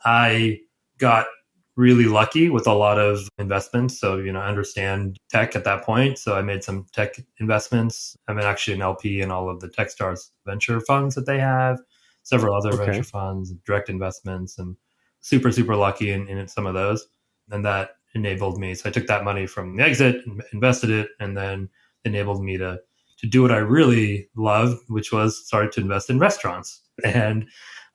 I got really lucky with a lot of investments. So, I understand tech at that point. So I made some tech investments. I'm actually an LP in all of the Techstars venture funds that they have, several other venture Okay. funds, direct investments, and super, super lucky in some of those. And that enabled me. So I took that money from the exit, invested it, and then enabled me to do what I really loved, which was start to invest in restaurants. And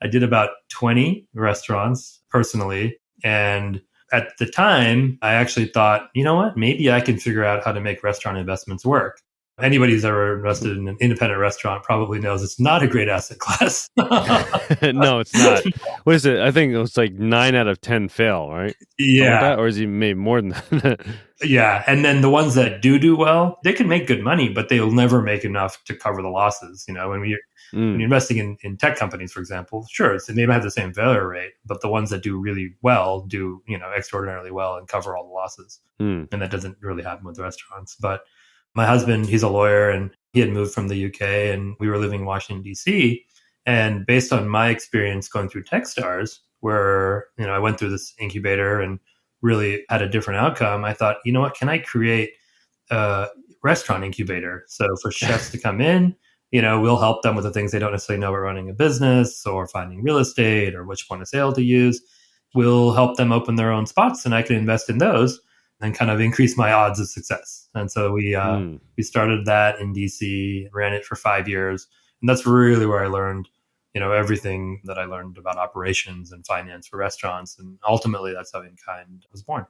I did about 20 restaurants personally. And at the time, I actually thought, you know what, maybe I can figure out how to make restaurant investments work. Anybody who's ever invested in an independent restaurant probably knows it's not a great asset class. No, it's not. What is it? I think it was like 9 out of 10 fail, right? Something like Yeah. that, or is he made more than that? Yeah. And then the ones that do well, they can make good money, but they'll never make enough to cover the losses. When you're investing in tech companies, for example, sure, they might have the same failure rate, but the ones that do really well do, extraordinarily well and cover all the losses. Mm. And that doesn't really happen with restaurants. But my husband, he's a lawyer and he had moved from the UK and we were living in Washington, D.C. And based on my experience going through Techstars, where, I went through this incubator and really had a different outcome, I thought, you know what, can I create a restaurant incubator? So for chefs to come in, we'll help them with the things they don't necessarily know about running a business or finding real estate or which point of sale to use. We'll help them open their own spots and I can invest in those and kind of increase my odds of success. And so we started that in DC, ran it for 5 years. And that's really where I learned, everything that I learned about operations and finance for restaurants. And ultimately that's how inKind was born.